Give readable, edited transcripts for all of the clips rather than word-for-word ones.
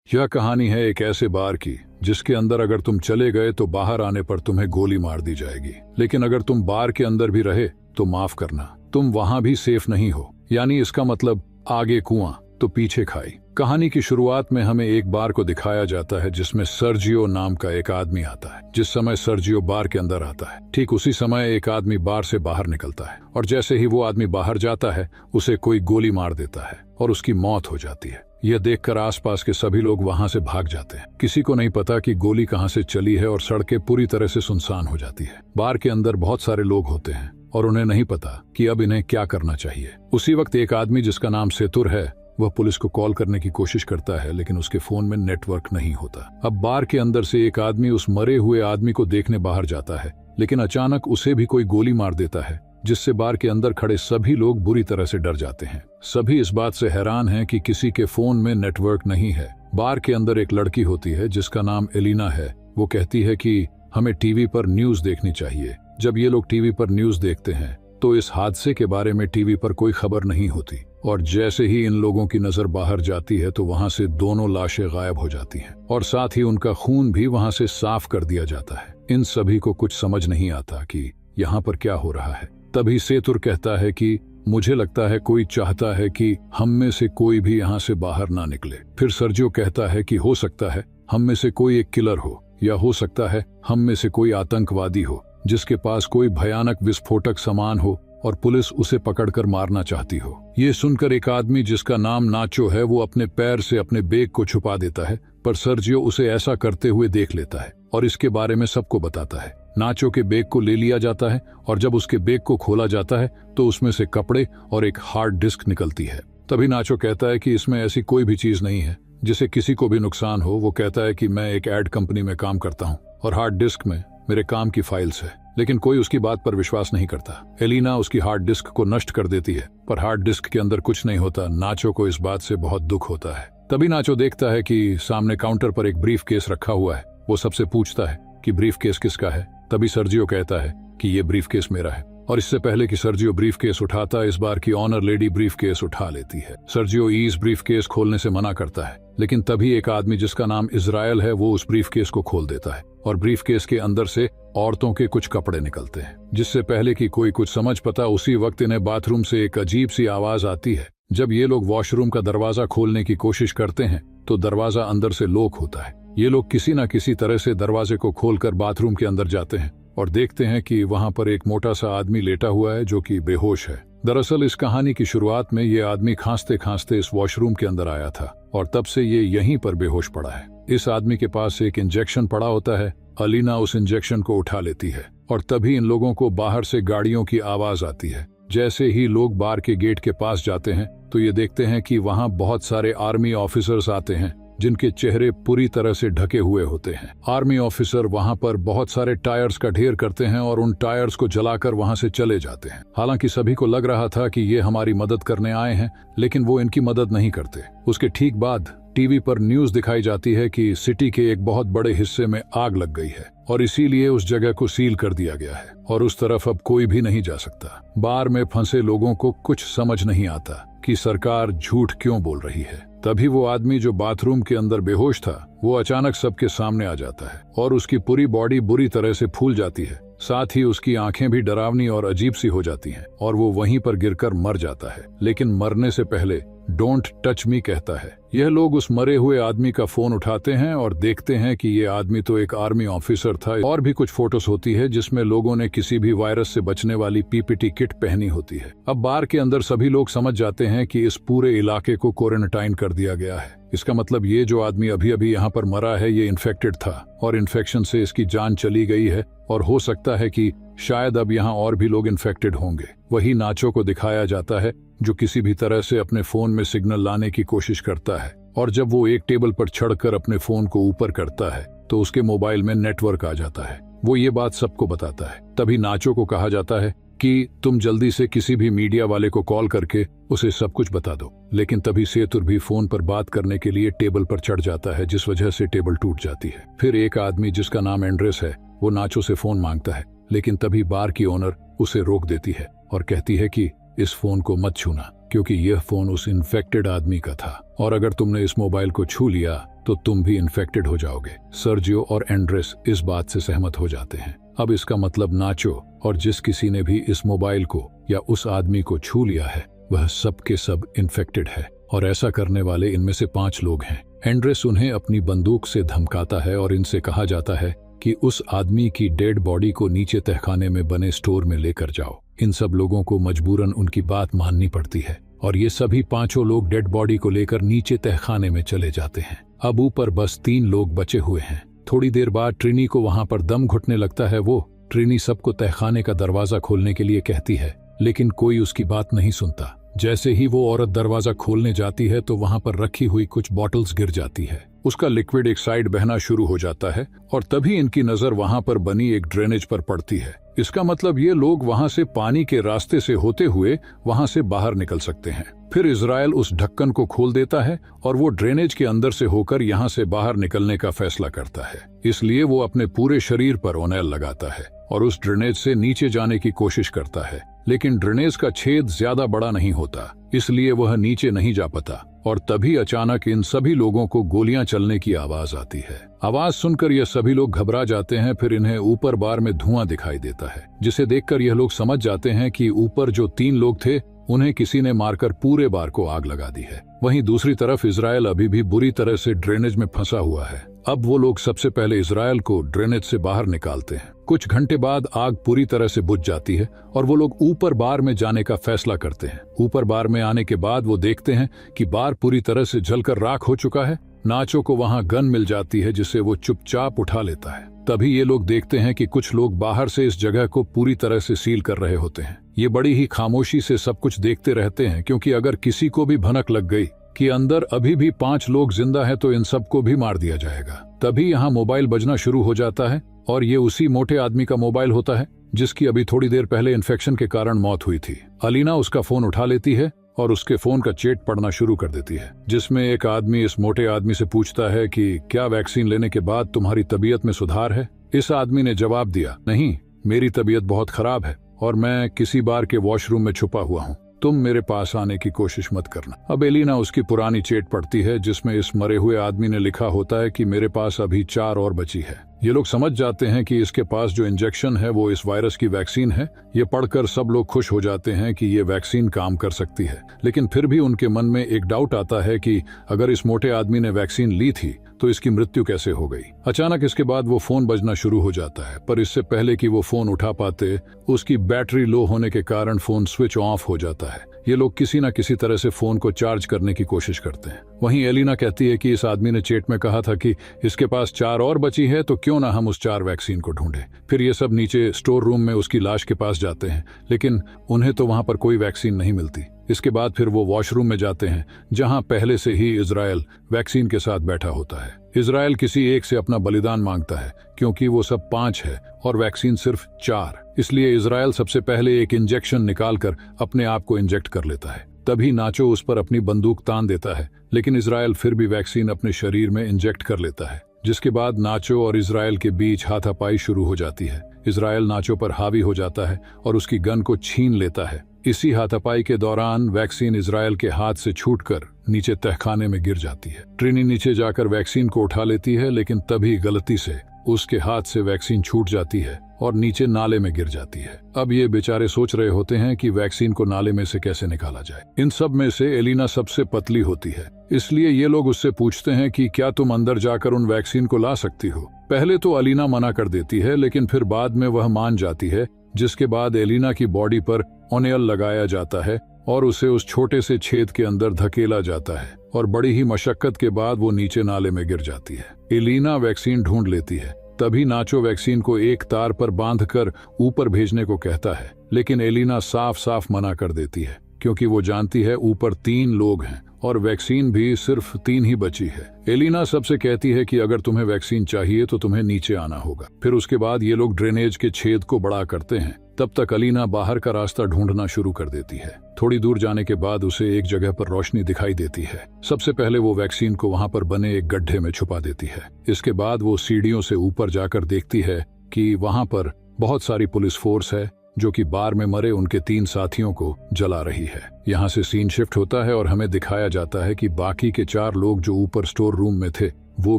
यह कहानी है एक ऐसे बार की जिसके अंदर अगर तुम चले गए तो बाहर आने पर तुम्हें गोली मार दी जाएगी, लेकिन अगर तुम बार के अंदर भी रहे तो माफ करना, तुम वहां भी सेफ नहीं हो। यानी इसका मतलब आगे कुआं तो पीछे खाई। कहानी की शुरुआत में हमें एक बार को दिखाया जाता है जिसमें सर्जियो नाम का एक आदमी आता है। जिस समय सर्जियो बार के अंदर आता है, ठीक उसी समय एक आदमी बार से बाहर निकलता है और जैसे ही वो आदमी बाहर जाता है उसे कोई गोली मार देता है और उसकी मौत हो जाती है। यह देखकर आसपास के सभी लोग वहां से भाग जाते हैं। किसी को नहीं पता कि गोली कहां से चली है और सड़कें पूरी तरह से सुनसान हो जाती है। बार के अंदर बहुत सारे लोग होते हैं और उन्हें नहीं पता कि अब इन्हें क्या करना चाहिए। उसी वक्त एक आदमी जिसका नाम सेतुर है, वह पुलिस को कॉल करने की कोशिश करता है, लेकिन उसके फोन में नेटवर्क नहीं होता। अब बार के अंदर से एक आदमी उस मरे हुए आदमी को देखने बाहर जाता है, लेकिन अचानक उसे भी कोई गोली मार देता है, जिससे बार के अंदर खड़े सभी लोग बुरी तरह से डर जाते हैं। सभी इस बात से हैरान हैं कि किसी के फोन में नेटवर्क नहीं है। बार के अंदर एक लड़की होती है जिसका नाम एलिना है। वो कहती है कि हमें टीवी पर न्यूज देखनी चाहिए। जब ये लोग टीवी पर न्यूज देखते हैं तो इस हादसे के बारे में टीवी पर कोई खबर नहीं होती और जैसे ही इन लोगों की नजर बाहर जाती है तो वहां से दोनों लाशें गायब हो जाती हैं और साथ ही उनका खून भी वहां से साफ कर दिया जाता है। इन सभी को कुछ समझ नहीं आता कि यहाँ पर क्या हो रहा है। तभी सेतुर कहता है कि मुझे लगता है कोई चाहता है कि हम में से कोई भी यहाँ से बाहर ना निकले। फिर सर्जियो कहता है कि हो सकता है हम में से कोई एक किलर हो, या हो सकता है हम में से कोई आतंकवादी हो जिसके पास कोई भयानक विस्फोटक सामान हो और पुलिस उसे पकड़कर मारना चाहती हो। ये सुनकर एक आदमी जिसका नाम नाचो है, वो अपने पैर से अपने बैग को छुपा देता है, पर सर्जियो उसे ऐसा करते हुए देख लेता है और इसके बारे में सबको बताता है। नाचो के बैग को ले लिया जाता है और जब उसके बैग को खोला जाता है तो उसमें से कपड़े और एक हार्ड डिस्क निकलती है। तभी नाचो कहता है कि इसमें ऐसी कोई भी चीज नहीं है जिसे किसी को भी नुकसान हो। वो कहता है कि मैं एक एड कंपनी में काम करता हूँ और हार्ड डिस्क में मेरे काम की फाइल्स है, लेकिन कोई उसकी बात पर विश्वास नहीं करता। एलिना उसकी हार्ड डिस्क को नष्ट कर देती है, पर हार्ड डिस्क के अंदर कुछ नहीं होता। नाचो को इस बात से बहुत दुख होता है। तभी नाचो देखता है कि सामने काउंटर पर एक ब्रीफ केस रखा हुआ है। वो सबसे पूछता है कि ब्रीफ केस किसका है। तभी सर्जियो कहता है कि ये ब्रीफ केस मेरा है, और इससे पहले कि सर्जियो ब्रीफ केस उठाता, इस बार की ऑनर लेडी ब्रीफ केस उठा लेती है। सर्जियो इस ब्रीफ केस खोलने से मना करता है, लेकिन तभी एक आदमी जिसका नाम इजराइल है वो उस ब्रीफ केस को खोल देता है और ब्रीफ केस के अंदर से औरतों के कुछ कपड़े निकलते हैं। जिससे पहले कि कोई कुछ समझ पाता, उसी वक्त इन्हें बाथरूम से एक अजीब सी आवाज आती है। जब ये लोग वॉशरूम का दरवाजा खोलने की कोशिश करते हैं तो दरवाजा अंदर से लॉक होता है। ये लोग किसी न किसी तरह से दरवाजे को खोलकर बाथरूम के अंदर जाते हैं और देखते हैं कि वहां पर एक मोटा सा आदमी लेटा हुआ है जो कि बेहोश है। दरअसल इस कहानी की शुरुआत में ये आदमी खांसते खांसते इस वॉशरूम के अंदर आया था और तब से ये यहीं पर बेहोश पड़ा है। इस आदमी के पास एक इंजेक्शन पड़ा होता है। अलीना उस इंजेक्शन को उठा लेती है और तभी इन लोगों को बाहर से गाड़ियों की आवाज आती है। जैसे ही लोग बार के गेट के पास जाते हैं तो ये देखते हैं कि वहां बहुत सारे आर्मी ऑफिसर्स आते हैं जिनके चेहरे पूरी तरह से ढके हुए होते हैं। आर्मी ऑफिसर वहां पर बहुत सारे टायर्स का ढेर करते हैं और उन टायर्स को जलाकर वहां से चले जाते हैं। हालांकि सभी को लग रहा था कि ये हमारी मदद करने आए हैं, लेकिन वो इनकी मदद नहीं करते। उसके ठीक बाद टीवी पर न्यूज दिखाई जाती है कि सिटी के एक बहुत बड़े हिस्से में आग लग गई है और इसीलिए उस जगह को सील कर दिया गया है और उस तरफ अब कोई भी नहीं जा सकता। बार में फंसे लोगों को कुछ समझ नहीं आता कि सरकार झूठ क्यों बोल रही है। तभी वो आदमी जो बाथरूम के अंदर बेहोश था, वो अचानक सबके सामने आ जाता है और उसकी पूरी बॉडी बुरी तरह से फूल जाती है। साथ ही उसकी आंखें भी डरावनी और अजीब सी हो जाती हैं और वो वहीं पर गिरकर मर जाता है। लेकिन मरने से पहले डोंट टच मी कहता है। यह लोग उस मरे हुए आदमी का फोन उठाते हैं और देखते हैं कि ये आदमी तो एक आर्मी ऑफिसर था। और भी कुछ फोटोज होती है जिसमें लोगों ने किसी भी वायरस से बचने वाली पीपीटी किट पहनी होती है। अब बार के अंदर सभी लोग समझ जाते हैं कि इस पूरे इलाके को क्वारंटाइन कर दिया गया है। इसका मतलब ये जो आदमी अभी अभी यहाँ पर मरा है ये इन्फेक्टेड था और इन्फेक्शन से इसकी जान चली गई है और हो सकता है कि शायद अब यहाँ और भी लोग इन्फेक्टेड होंगे। वही नाचो को दिखाया जाता है जो किसी भी तरह से अपने फोन में सिग्नल लाने की कोशिश करता है और जब वो एक टेबल पर चढ़कर अपने फोन को ऊपर करता है तो उसके मोबाइल में नेटवर्क आ जाता है। वो ये बात सबको बताता है। तभी नाचो को कहा जाता है कि तुम जल्दी से किसी भी मीडिया वाले को कॉल करके उसे सब कुछ बता दो। लेकिन तभी सेतुर भी फोन पर बात करने के लिए टेबल पर चढ़ जाता है, जिस वजह से टेबल टूट जाती है। फिर एक आदमी जिसका नाम एंड्रेस है वो नाचो से फोन मांगता है, लेकिन तभी बार की ओनर उसे रोक देती है और कहती है कि इस फोन को मत छूना, क्योंकि यह फोन उस इन्फेक्टेड आदमी का था और अगर तुमने इस मोबाइल को छू लिया तो तुम भी इन्फेक्टेड हो जाओगे। सर्जियो और एंड्रेस इस बात से सहमत हो जाते हैं। अब इसका मतलब नाचो और जिस किसी ने भी इस मोबाइल को या उस आदमी को छू लिया है वह सब के सब इन्फेक्टेड है, और ऐसा करने वाले इनमें से 5 लोग हैं। एंड्रेस उन्हें अपनी बंदूक से धमकाता है और इनसे कहा जाता है कि उस आदमी की डेड बॉडी को नीचे तहखाने में बने स्टोर में लेकर जाओ। इन सब लोगों को मजबूरन उनकी बात माननी पड़ती है और ये सभी 5 लोग डेड बॉडी को लेकर नीचे तहखाने में चले जाते हैं। अब ऊपर बस 3 लोग बचे हुए हैं। थोड़ी देर बाद ट्रिनी को वहां पर दम घुटने लगता है। वो ट्रिनी सबको तहखाने का दरवाजा खोलने के लिए कहती है, लेकिन कोई उसकी बात नहीं सुनता। जैसे ही वो औरत दरवाजा खोलने जाती है तो वहां पर रखी हुई कुछ बॉटल्स गिर जाती है। उसका लिक्विड एक साइड बहना शुरू हो जाता है और तभी इनकी नजर वहां पर बनी एक ड्रेनेज पर पड़ती है। इसका मतलब ये लोग वहां से पानी के रास्ते से होते हुए वहां से बाहर निकल सकते हैं। फिर इजराइल उस ढक्कन को खोल देता है और वो ड्रेनेज के अंदर से होकर यहाँ से बाहर निकलने का फैसला करता है। इसलिए वो अपने पूरे शरीर पर ओनेल लगाता है और उस ड्रेनेज से नीचे जाने की कोशिश करता है, लेकिन ड्रेनेज का छेद ज्यादा बड़ा नहीं होता, इसलिए वह नीचे नहीं जा पाता। और तभी अचानक इन सभी लोगों को गोलियां चलने की आवाज आती है। आवाज सुनकर यह सभी लोग घबरा जाते हैं। फिर इन्हें ऊपर बार में धुआं दिखाई देता है, जिसे देखकर यह लोग समझ जाते हैं कि ऊपर जो 3 लोग थे उन्हें किसी ने मारकर पूरे बार को आग लगा दी है। वहीं दूसरी तरफ इजराइल अभी भी बुरी तरह से ड्रेनेज में फंसा हुआ है। अब वो लोग सबसे पहले इजराइल को ड्रेनेज से बाहर निकालते हैं। कुछ घंटे बाद आग पूरी तरह से बुझ जाती है और वो लोग ऊपर बार में जाने का फैसला करते हैं। ऊपर बार में आने के बाद वो देखते हैं कि बार पूरी तरह से जलकर राख हो चुका है। नाचो को वहां गन मिल जाती है जिसे वो चुपचाप उठा लेता है। तभी ये लोग देखते हैं कि कुछ लोग बाहर से इस जगह को पूरी तरह से सील कर रहे होते हैं। ये बड़ी ही खामोशी से सब कुछ देखते रहते हैं, क्योंकि अगर किसी को भी भनक लग गई कि अंदर अभी भी 5 लोग जिंदा हैं तो इन सबको भी मार दिया जाएगा। तभी यहाँ मोबाइल बजना शुरू हो जाता है और ये उसी मोटे आदमी का मोबाइल होता है जिसकी अभी थोड़ी देर पहले इन्फेक्शन के कारण मौत हुई थी। अलीना उसका फोन उठा लेती है और उसके फोन का चैट पढ़ना शुरू कर देती है, जिसमें एक आदमी इस मोटे आदमी से पूछता है कि क्या वैक्सीन लेने के बाद तुम्हारी तबीयत में सुधार है। इस आदमी ने जवाब दिया, नहीं, मेरी तबीयत बहुत खराब है और मैं किसी बार के वॉशरूम में छुपा हुआ हूँ, तुम मेरे पास आने की कोशिश मत करना। अब एलिना उसकी पुरानी चैट पढ़ती है जिसमें इस मरे हुए आदमी ने लिखा होता है कि मेरे पास अभी 4 और बची है। ये लोग समझ जाते हैं कि इसके पास जो इंजेक्शन है वो इस वायरस की वैक्सीन है। ये पढ़कर सब लोग खुश हो जाते हैं कि ये वैक्सीन काम कर सकती है, लेकिन फिर भी उनके मन में एक डाउट आता है कि अगर इस मोटे आदमी ने वैक्सीन ली थी तो इसकी मृत्यु कैसे हो गई। अचानक इसके बाद वो फोन बजना शुरू हो जाता है, पर इससे पहले कि वो फोन उठा पाते उसकी बैटरी लो होने के कारण फोन स्विच ऑफ हो जाता है। ये लोग किसी न किसी तरह से फोन को चार्ज करने की कोशिश करते हैं। वहीं एलिना कहती है कि इस आदमी ने चैट में कहा था कि इसके पास 4 और बची है, तो क्यों ना हम उस 4 वैक्सीन को ढूंढें। फिर ये सब नीचे स्टोर रूम में उसकी लाश के पास जाते हैं, लेकिन उन्हें तो वहां पर कोई वैक्सीन नहीं मिलती। इसके बाद फिर वो वॉशरूम में जाते हैं जहां पहले से ही इजराइल वैक्सीन के साथ बैठा होता है। इजराइल किसी एक से अपना बलिदान मांगता है क्योंकि वो सब 5 है और वैक्सीन सिर्फ 4, इसलिए इजराइल सबसे पहले एक इंजेक्शन निकालकर अपने आप को इंजेक्ट कर लेता है। तभी नाचो उस पर अपनी बंदूक तान देता है, लेकिन इजराइल फिर भी वैक्सीन अपने शरीर में इंजेक्ट कर लेता है, जिसके बाद नाचो और इजराइल के बीच हाथापाई शुरू हो जाती है। इजराइल नाचो पर हावी हो जाता है और उसकी गन को छीन लेता है। इसी हाथापाई के दौरान वैक्सीन इजराइल के हाथ से छूटकर नीचे तहखाने में गिर जाती है। ट्रिनी नीचे जाकर वैक्सीन को उठा लेती है, लेकिन तभी गलती से उसके हाथ से वैक्सीन छूट जाती है और नीचे नाले में गिर जाती है। अब ये बेचारे सोच रहे होते हैं कि वैक्सीन को नाले में से कैसे निकाला जाए। इन सब में से एलिना सबसे पतली होती है, इसलिए ये लोग उससे पूछते हैं कि क्या तुम अंदर जाकर उन वैक्सीन को ला सकती हो। पहले तो एलिना मना कर देती है, लेकिन फिर बाद में वह मान जाती है, जिसके बाद एलिना की बॉडी पर ओनेल लगाया जाता है और उसे उस छोटे से छेद के अंदर धकेला जाता है और बड़ी ही मशक्कत के बाद वो नीचे नाले में गिर जाती है। एलिना वैक्सीन ढूंढ लेती है। तभी नाचो वैक्सीन को एक तार पर बांधकर ऊपर भेजने को कहता है, लेकिन एलिना साफ साफ मना कर देती है क्योंकि वो जानती है ऊपर 3 लोग हैं और वैक्सीन भी सिर्फ 3 ही बची है। एलिना सबसे कहती है कि अगर तुम्हें वैक्सीन चाहिए तो तुम्हें नीचे आना होगा। फिर उसके बाद ये लोग ड्रेनेज के छेद को बड़ा करते हैं। तब तक एलिना बाहर का रास्ता ढूंढना शुरू कर देती है। थोड़ी दूर जाने के बाद उसे एक जगह पर रोशनी दिखाई देती है। सबसे पहले वो वैक्सीन को वहां पर बने एक गड्ढे में छुपा देती है। इसके बाद वो सीढ़ियों से ऊपर जाकर देखती है कि वहां पर बहुत सारी पुलिस फोर्स है जो कि बार में मरे उनके 3 साथियों को जला रही है। यहाँ से सीन शिफ्ट होता है और हमें दिखाया जाता है कि बाकी के 4 लोग जो ऊपर स्टोर रूम में थे वो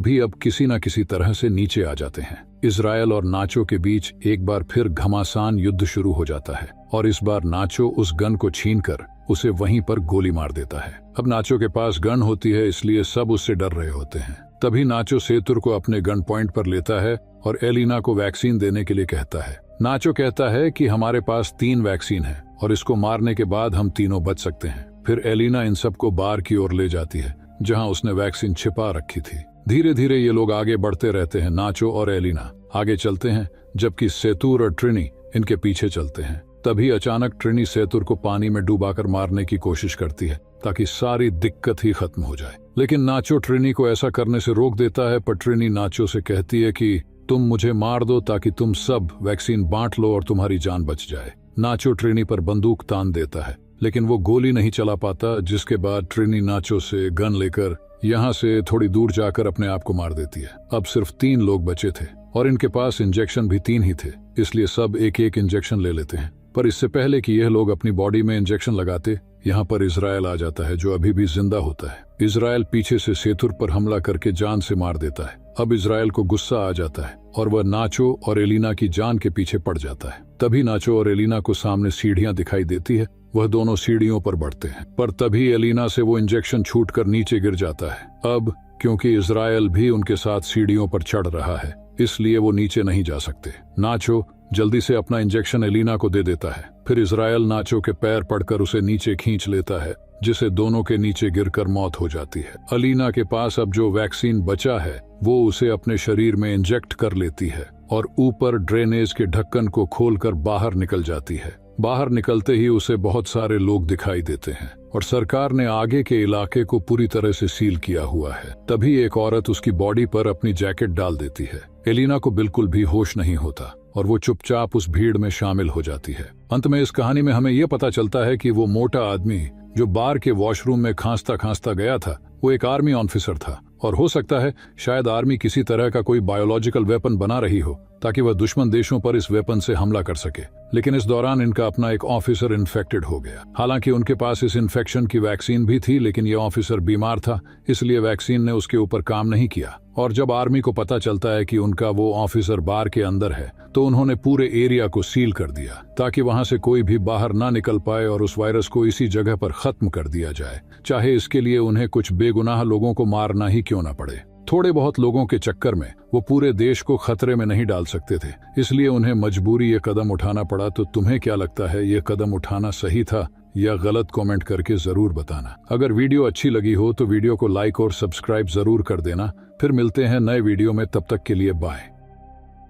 भी अब किसी न किसी तरह से नीचे आ जाते हैं। इजराइल और नाचो के बीच एक बार फिर घमासान युद्ध शुरू हो जाता है और इस बार नाचो उस गन को छीनकर उसे वहीं पर गोली मार देता है। अब नाचो के पास गन होती है, इसलिए सब उससे डर रहे होते हैं। तभी नाचो सेतुर को अपने गन पॉइंट पर लेता है और एलिना को वैक्सीन देने के लिए कहता है। नाचो कहता है कि हमारे पास 3 वैक्सीन है और इसको मारने के बाद हम तीनों बच सकते हैं। फिर एलिना इन सबको बार की ओर ले जाती है जहां उसने वैक्सीन छिपा रखी थी। धीरे धीरे ये लोग आगे बढ़ते रहते हैं। नाचो और एलिना आगे चलते हैं जबकि सेतुर और ट्रिनी इनके पीछे चलते हैं। तभी अचानक ट्रिनी सेतुर को पानी में डुबाकर मारने की कोशिश करती है ताकि सारी दिक्कत ही खत्म हो जाए, लेकिन नाचो ट्रिनी को ऐसा करने से रोक देता है। पर ट्रिनी नाचो से कहती है कि तुम मुझे मार दो ताकि तुम सब वैक्सीन बांट लो और तुम्हारी जान बच जाए। नाचो ट्रिनी पर बंदूक तान देता है लेकिन वो गोली नहीं चला पाता, जिसके बाद ट्रिनी नाचो से गन लेकर यहाँ से थोड़ी दूर जाकर अपने आप को मार देती है। अब सिर्फ 3 लोग बचे थे और इनके पास इंजेक्शन भी 3 ही थे, इसलिए सब एक एक इंजेक्शन ले लेते हैं। पर इससे पहले कि यह लोग अपनी बॉडी में इंजेक्शन लगाते, यहाँ पर इजराइल आ जाता है जो अभी भी जिंदा होता है। इजराइल पीछे से सेतुर पर हमला करके जान से मार देता है। अब इजराइल को गुस्सा आ जाता है और वह नाचो और एलिना की जान के पीछे पड़ जाता है। तभी नाचो और एलिना को सामने सीढ़ियां दिखाई देती है। वह दोनों सीढ़ियों पर बढ़ते हैं, पर तभी एलिना से वो इंजेक्शन छूटकर नीचे गिर जाता है। अब क्योंकि इजराइल भी उनके साथ सीढ़ियों पर चढ़ रहा है, इसलिए वो नीचे नहीं जा सकते। नाचो जल्दी से अपना इंजेक्शन एलिना को दे देता है। फिर इजराइल नाचो के पैर पड़कर उसे नीचे खींच लेता है, जिसे दोनों के नीचे गिरकर मौत हो जाती है। एलिना के पास अब जो वैक्सीन बचा है वो उसे अपने शरीर में इंजेक्ट कर लेती है और ऊपर ड्रेनेज के ढक्कन को खोलकर बाहर निकल जाती है। बाहर निकलते ही उसे बहुत सारे लोग दिखाई देते हैं और सरकार ने आगे के इलाके को पूरी तरह से सील किया हुआ है। तभी एक औरत उसकी बॉडी पर अपनी जैकेट डाल देती है। एलिना को बिल्कुल भी होश नहीं होता और वो चुपचाप उस भीड़ में शामिल हो जाती है। अंत में इस कहानी में हमें यह पता चलता है कि वो मोटा आदमी जो बार के वॉशरूम में खांसता खांसता गया था वो एक आर्मी ऑफिसर था और हो सकता है शायद आर्मी किसी तरह का कोई बायोलॉजिकल वेपन बना रही हो ताकि वह दुश्मन देशों पर इस वेपन से हमला कर सके। लेकिन इस दौरान इनका अपना एक ऑफिसर इन्फेक्टेड हो गया। हालांकि उनके पास इस इन्फेक्शन की वैक्सीन भी थी, लेकिन यह ऑफिसर बीमार था, इसलिए वैक्सीन ने उसके ऊपर काम नहीं किया। और जब आर्मी को पता चलता है कि उनका वो ऑफिसर बार के अंदर है तो उन्होंने पूरे एरिया को सील कर दिया ताकि वहां से कोई भी बाहर ना निकल पाए और उस वायरस को इसी जगह पर खत्म कर दिया जाए, चाहे इसके लिए उन्हें कुछ बेगुनाह लोगों को मारना ही क्यों ना पड़े। थोड़े बहुत लोगों के चक्कर में वो पूरे देश को खतरे में नहीं डाल सकते थे, इसलिए उन्हें मजबूरी ये कदम उठाना पड़ा। तो तुम्हें क्या लगता है, ये कदम उठाना सही था या गलत? कमेंट करके जरूर बताना। अगर वीडियो अच्छी लगी हो तो वीडियो को लाइक और सब्सक्राइब जरूर कर देना। फिर मिलते हैं नए वीडियो में, तब तक के लिए बाय।